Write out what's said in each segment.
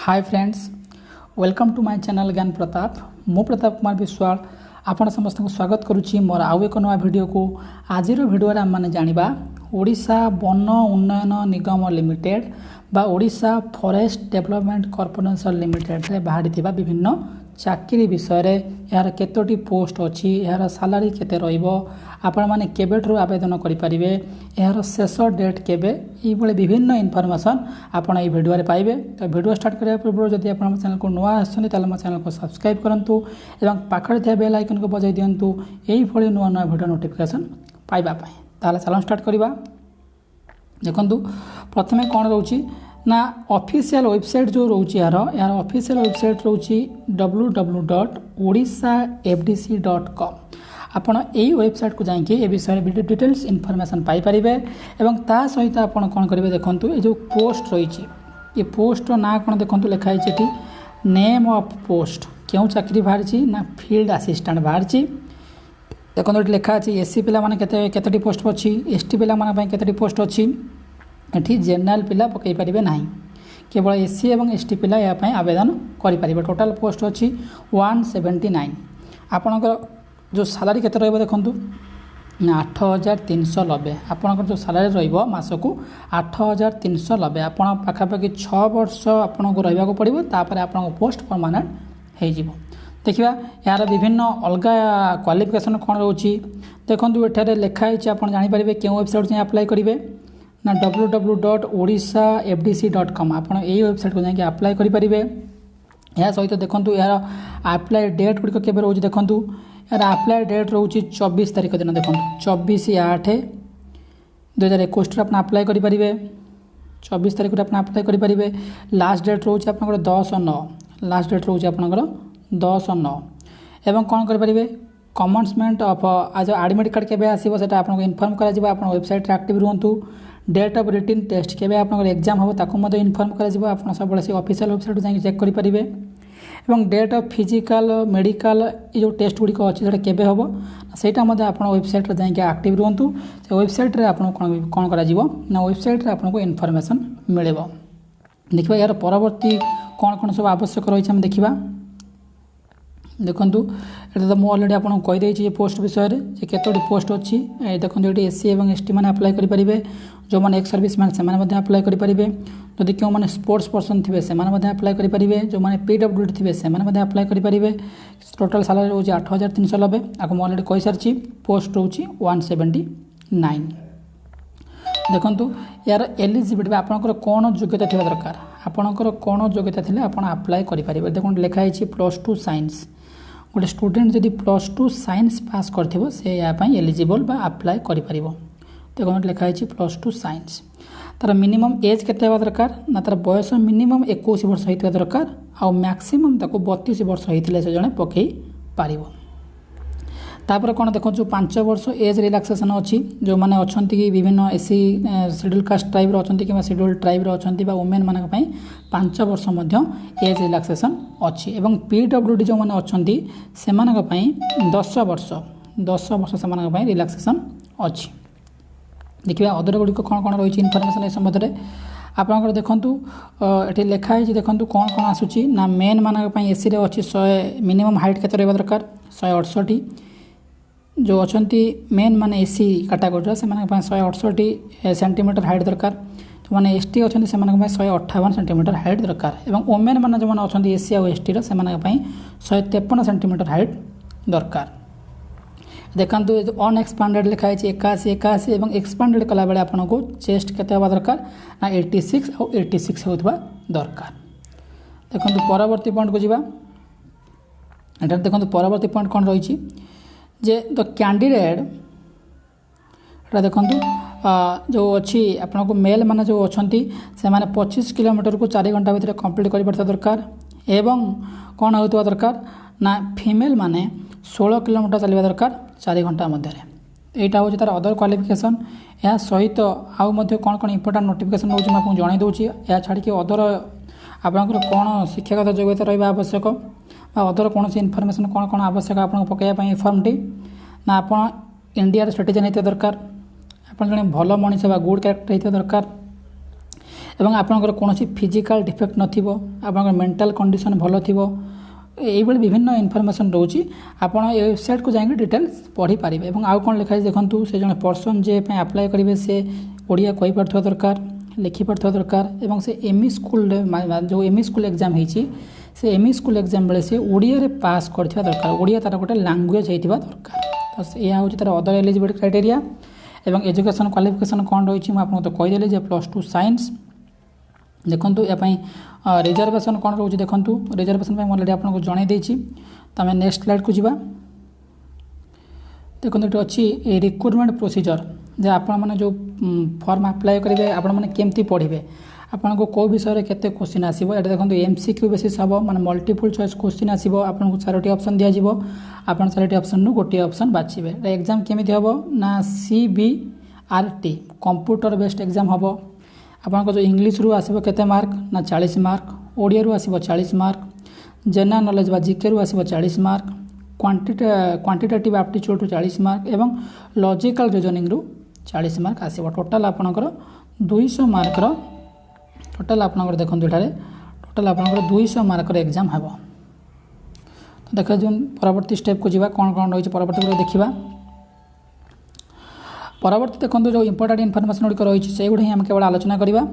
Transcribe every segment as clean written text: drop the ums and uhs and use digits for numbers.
Hi friends, welcome to my channel Gyan Pratap. मु प्रताप कुमार विश्वाल आपण समस्त को स्वागत करुच्ची मोर आउ एक नुआ वीडियो को। आज वीडियो आम मैंने जाना ओडिशा वन उन्नयन निगम लिमिटेड बा Odisha forest development corporation limited रे बाहरी विभिन्न चाकरी विषय यार केतोटी पोस्ट अच्छी, यार सालारी केते रहिबो, आपण माने केबेठरू आवेदन करें, यार शेष डेट केबे, ये विभिन्न इनफॉरमेशन आपण ये वीडियो रे पाइबे। तो वीडियो स्टार्ट करने पूर्व जदि आप चैनल को नुआ आसछन ताले मो चैनल को सब्सक्राइब करंतु एवं पाखरे थिया बेल आइकन को बजाई दियंतु एही भली नुआ नुआ वीडियो नोटिफिकेशन पाइबा पई। ताले चलो स्टार्ट करबा। देखंतु प्रथमे कोन रहउची ना ऑफिशियल वेबसाइट जो रोची यार ऑफिशियल वेबसाइट रोची www.odisafdc.com। आपण यही वेबसाइट को जाइए ए विषय में डिटेल्स इनफॉरमेशन पाई परिबे एवं ता सहित आपण कोन करिवे देखंतु ए जो पोस्ट रही ये पोस्ट ना कोन देखंतु लिखा है एठी नेम ऑफ पोस्ट क्यों चाकरी बाहरी ना फील्ड असिस्टेंट बाहरी। देखो ये लिखा अच्छे एससी पिला माने केते पोस्ट अच्छी, एसटी पिला माने केते पोस्ट अच्छी। एठी जनरल पिला पकई पारिबे नाही, केवल एससी एवं एसटी पिला या पई आवेदन करि पारिबे। टोटल पोस्ट अच्छी 179। आपणकर जो सैलरी केते रहबो देखंतु 8390। आपणकर जो सैलरी रहबो मासकु 8390। आपण पाखापाखि 6 वर्ष आपनको रहबा को पड़िबो, तापर आपनको पोस्ट परमानेंट हे जिवो। देखिबा यार विभिन्न अलग क्वालिफिकेशन कौन रोची देखो एठारे लिखा है आप जानी पारे क्यों वेबसाइट से अप्लाई करेंगे ना www.odisafdc.com। आप वेबसाइट को जाकि अप्लाई करेंगे। यह सहित देखो यार अप्लाई डेट गुड़िक के रोज देखो यार अप्लाई डेट रोचे 24 तारीख दिन। देखो 24/8/2021 आप अप्लाई करेंगे। 24 तारीख आप अप्लाई करेंगे। लास्ट डेट रोचे आप 10/9। लास्ट डेट रोचे आप 10/9 एवं कौन करेंगे कमेंसमेंट ऑफ आज एडमिट कार्ड केबे आसीबो सेटा आपको इनफॉर्म करा जिवो। आपण वेबसाइट रे एक्टिव रहंतु। डेट ऑफ रिटन टेस्ट केबे आपन एग्जाम हो ताको मते इनफॉर्म करा जिवो। आपण सब बळे से ऑफिशियल वेबसाइट जाई चेक करि परिबे। एवं डेट ऑफ फिजिकल मेडिकल ये जो टेस्ट गुडी को अछि सेटा केबे होबो सेटा मते आपण वेबसाइट रे जाई एक्टिव रहंतु। से वेबसाइट रे आपण कोन करा जिवो ना वेबसाइट रे आपनको इनफॉरमेशन मिलेबो। देखिबा यार परवर्ती कोन सब आवश्यक रही हम देखिबा। देखो ये तो मुझे अलरेडी आपको कहीदे पोस्ट विषय में केतोटी पोस्ट अच्छी। देखो ये एससी एवं एसटी मैंने अप्लाई करेंगे। जो मैंने एक्स सर्विस मैन से अप्लाई करेंगे। जदि क्यों मैंने स्पोर्ट्स पर्सन थे से अप्लाई करेंगे। जो मैंने पीडब्ल्यूडी थे से अप्लाई करेंगे। टोटाल सैलरी रोज 8390। आपको मुझे अलरेडी कही सारी पोस्ट रोचे 179। देखो यार एलिजिबिलिटी आपंकर कौन योग्यता थी दरकार, आपंकर कौन योग्यता थे आप अप्लाई करेंगे। देखो लिखाई +2 साइंस। गोटे स्टूडेंट जदि +2 साइंस पास कर से यापाई एलिजिबल बा अप्लाई करें। देखो लिखाई +2 साइंस। तार मिनिमम एज केते हेबा दरकार ना तार बयस मिनिमम 21 वर्ष होइतबा दरकार आ मैक्सिमम ताको 32 वर्ष होइतिले से जने पकई पारिबो। तापर कौन देखो जो 5 वर्ष एज रिलैक्सेशन अच्छी। जो मैंने अच्छा कि विभिन्न एससी शेड्यूल कास्ट ट्राइब अच्छा कि शेड्यूल ट्राइब अच्छा वुमेन मान 5 वर्ष एज रिलैक्सेशन अच्छी। एवं पीडब्ल्यूडी जो मैंने अच्छा से 10 वर्ष से रिलैक्सेशन अच्छी। देखिए अदर गुड़िक कौन कौन रही इनफॉरमेशन संबंध में आपंकर देखूँ ये लिखाई देखूँ कौन कौन आसूँ ना मेन मान एससी अच्छी 100 मिनिमम हाइट के रहा दरकार 168। जो अच्छा मेन माने एससी कैटेगरी से 168 सेंटीमीटर हाइट दरकार। जो मैंने एसटी अच्छा से 158 सेंटीमीटर हाइट दरकार। और वुमेन मैंने जो अच्छा एससी और एसटी से 153 सेंटीमीटर हाइट दरकार। देखो अनएक्सपांडेड लिखाई 81 और एक्सपांडेड कला बेले आपको चेस्ट केते होबा दरकार ना 86 और 86 होतबा दरकार। देखो परवर्ती पॉइंट को जीवा। एटा देखो परवर्ती पॉइंट कौन रही जे द कैंडिडेट देखो जो अच्छी आपको मेल माने जो अच्छा से 25 किलोमीटर को 4 घंटा भितर कंप्लीट कर दरकार। एवं कौन होता दरकार ना फीमेल माने 16 किलोमीटर चलवा दरकार 4 घंटा मध्य। यहाँ हूँ तार अदर क्वालिफिकेशन। या सहित आउ कौन कौन इंपोर्टाट नोटिफिकेशन रोज मुझे जन दूसरी। या छाड़ी अदर आपंकर कौन शिक्षागत योग्यता रहा आवश्यक अदर कौन इनफॉरमेशन कौन कौन आवश्यक आपको पकड़ा फर्मटी ना आप इंडिया सिटीजन होता दरकार। आप जड़े भल मनीष गुड कैरेक्टर होता दरकार। ଏବଂ ଆପଣଙ୍କର କୌଣସି ଫିଜିକାଲ ଡିଫେକ୍ଟ ନଥିବ, ଆପଣଙ୍କର ମେଣ୍ଟାଲ କଣ୍ଡିସନ୍ ଭଲ ଥିବ, এইভাবে বিভিন্ন ইনফরমেশন রয়েছে। আপনার এই ওয়েবসাইট যাই ডিটেলস পড়িপারে। এবং আউ কোণ লেখা আছে দেখুন, সে জন পর্সন যে আপ্লাই করবে সে ওড়িয়া কইপারুথিবা দরকার, লিখিপারুথিবা দরকার এবং সে এমই স্কুল যে এমই স্কুল এক্সাম হয়েছি সে এমই স্কুল এক্সাম বেড়ে সে ওড়িয়ারে পাস করথিবা দরকার, ওড়িয়া তার গোটে ল্যাঙ্গুয়েজ হইথিবা দরকার। তো এয়া হচ্ছে তার অদর এলিজিবিলিটি ক্রাইটেরিয়া। এবং এজুকেশন ক্বালিফিকেশন কোণ রয়েছে মু আপনাকে তো কইদেলি যে +2 সাইন্স। দেখুন এপাই রিজর্ভেশন কোণ রয়েছে, দেখুন রিজর্ভেশন অলরেডি আপনার জনাই দিয়েছি। তো আমি নেক্সট স্লাইড কু যা। দেখুন এটি অছি রিক্রুটমেন্ট প্রোসিজর, যে আপনার মানে যে ফর্ম আপ্লাই করবে আপনার মানে কেমতি পড়বে, আপনার কেউ বিষয়ে কেতে কোশ্চিন আসব। এটা দেখুন MCQ বেসিস হব, মানে মল্টিপুল চয়েস কোশ্চিন আসব। আপনার 4টি অপশন দিয়াযিব, আপনার 4টি অপশন গোটিଏ অপশন বাছিবে। এটা এক্সাম কেমিতি হব না CBRT কম্পুটর বেসড এক্সাম হব। আপনার যে ইংলিশরু আসব কেতে মার্ক না 40 মার্ক, ওড়িয়ারু আসব 40 মার্ক, জেনারেল নলেজ বা জিকেরু আসব 40 মার্ক, क्वांटिटेटिव एप्टीट्यूड 40 मार्क और लॉजिकल रीजनिंग रु 40 मार्क आसो। टोटाल आपणकर 200 मार्कर टोटाल आपणकर देखो ये टोटाल आपणकर 200 मार्कर एग्जाम हम। तो देखा जो परवर्ती स्टेप को जीवा कौन कौन रही परवर्ती देखा। परवर्ती देखो जो इंपोर्टेंट इनफर्मेशन गुड़िक रही है गुड़ा ही आम केवल आलोचना करवा,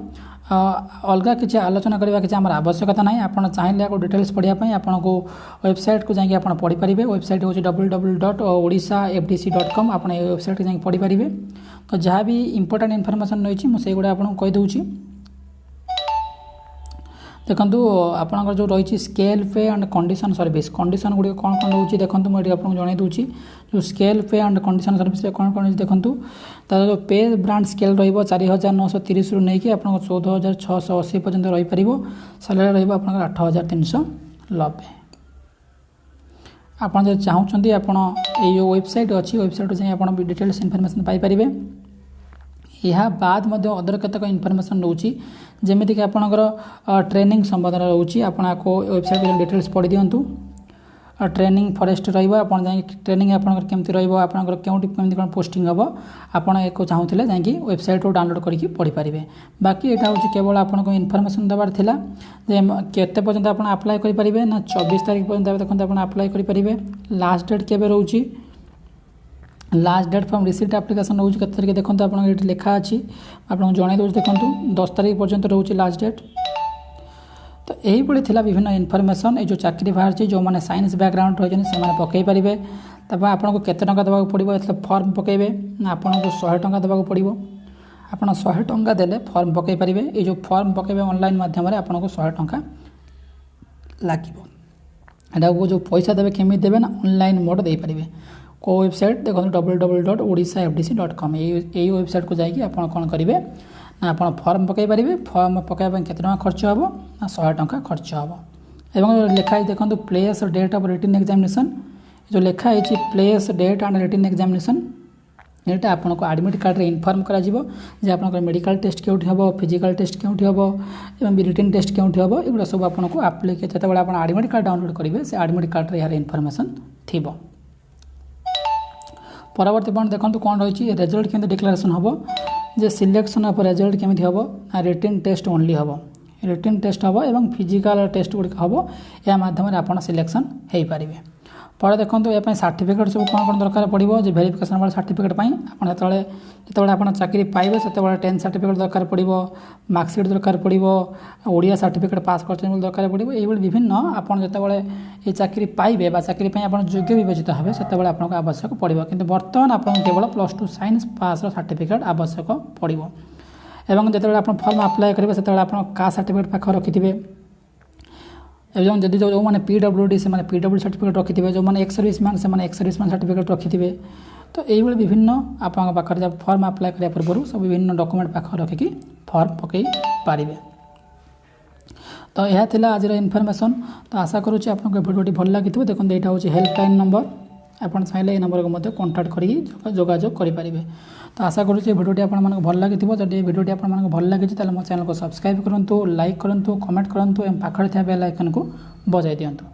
अलग किसी आलोचना करवा किसी आम आवश्यकता ना। आप चाहिए आपको डिटेल्स पढ़ाई आपको वेबसाइट को जाकि आप पढ़ी वेबसाइट हूँ www.odisafdc.com। आप वेबसाइट को जाकि पढ़ी पारे। तो जहाँ भी इंपोर्टेंट इनफर्मेशन रही मुझे गुड़ा आपको कहीदे। देखो आपंकर जो रही स्केल पे and condition service, condition Gudi कौन कौन रोचे देखो मुझे आपको जन दूसरी। जो स्केल पे एंड कंडीशन सर्विस कौन कौन देखो तार जो पे ब्रांड स्केल रहा 4930 रु नहीं आप 14680 पर्यटन रहीपर। सालारी रहा 8390। आप चाहते आप जो वेबसाइट अच्छी वेबसाइट जाए आप डिटेल्स इनफर्मेशन पाइपर। यह बाद अदर केतक इनफर्मेशन रोची जमीक आपणकर ट्रेनिंग संबंध रोची। आपको वेबसाइट डिटेल्स पढ़ी दिंतु। ट्रेनिंग फॉरेस्ट रहा ट्रेनिंग आपंकर केमती रहा केउटी केमती कौन पोस्टिंग हम आपड़ एक चाहूँगे जाकि वेबसाइट डाउनलोड करके पढ़ी पारे। बाकी यहाँ हूँ केवल आपको इनफर्मेशन देवार थिला जे केते पर्यंत आप अप्लाई करें ना 24 तारीख पर्यंत देखते आप अप्लाई करें। लास्ट डेट केबे रोची, last date from receipt application रोज के तारीख देखो आप लिखा अच्छी आपको जन दूसरी। देखो 10 तारीख पर्यंत रोचे लास्ट डेट। तो यही थिला विभिन्न इनफर्मेशन ये जो चाकरी बाहर जो मैंने साइंस बैकग्राउंड रही से पकई पारे। तब आपको केते टंका देवाक पड़ो ये फॉर्म पकेबे ना आपको 100 टंका देवाक पड़ो। आप 100 टंका देले फॉर्म पकई पारे। ये जो फॉर्म पकेबे ऑनलाइन माध्यम आपको 100 टंका लगे। यहाँ जो पैसा देवे केमी देवे ना ऑनलाइन मोड दे पारे। को वेबसाइट देखो www.odisafdc.com यही वेबसाइट को जाकि आप कौन करेंगे ना आप फॉर्म पकई पारे। फॉर्म पकड़ा केते टंका खर्च हम ना 100 टंका खर्च हम। एवं लिखाई देखो place date of written examination, जो लिखाई place date and written examination यहाँ आपको एडमिट कार्ड रे इनफॉर्म करा जिवो जे आपनकर मेडिकल टेस्ट केउठी हबो, फिजिकल टेस्ट केउठी हबो एवं रिटन टेस्ट केउठी हबो। एगुड़ा सब आपको एप्लिकेशन जेतेबेले आप एडमिट कार्ड डाउनलोड करेंगे से एडमिट कार्ड रे यार इनफॉरमेशन थिबो। परवर्ती पॉइंट देखो कौन रही रिजल्ट केमती डिक्लेरेशन हम जे सिलेक्शन ऑफ रिजल्ट केमती हम ना रिटन टेस्ट ओनली हम, रिटन टेस्ट हम एवं फिजिकल टेस्ट गुड़िक हम या माध्यम आप सिलेक्शन हो पारे। पर देखो ये सर्टिफिकेट सब कौन कौन दरकार पड़ो जो वेरिफिकेशन वाला सर्टिफिकेट जो आप चाकरी पाइबे से 10th सर्टिफिकेट दरकार पड़ो, मार्कसीट दरकार पड़ो, ओडिया सर्टिफिकेट पास कर दरकार पड़ो। ये विभिन्न आप जितेबाला ये चाकरी पाइबे चाकरी आप योग्य विवेचित हे से आपको आवश्यक पड़ो। किंतु बर्तमान आप केवल +2 साइंस पास सर्टिफिकेट आवश्यक पड़ो। एवं जितेबाला आप फॉर्म अप्लाई करेंगे से आप कास्ट सर्टिफिकेट पाखे रखिथे एवं जदि जो मैंने PWD से PWD सर्टिफिकेट रखिथे, जो मैंने एक्स सर्विसमैन से एक्स सर्विसमैन सर्टिफिकेट रखिथे। तो यही विभिन्न आपके पाखे फॉर्म अप्लाई करने पूर्व सब विभिन्न डॉक्यूमेंट पाखे रखिकी फॉर्म पकई पारे। तो यह थिला आज इनफॉरमेशन। तो आशा करुँच आपको वीडियो भल लगी। देखो यहाँ हूँ हेल्पलाइन नंबर, आप चाहिए ये नंबर को कांटेक्ट कर जोगाजोग करेंगे। तो आशा करुँच वीडियो आप भल लगी। जब वीडियो आप भल लगी मो चैनल को सब्सक्राइब करूँ, लाइक करूँ, कमेंट करूँ और पाखे बेल आइकन को बजाई दिंतु।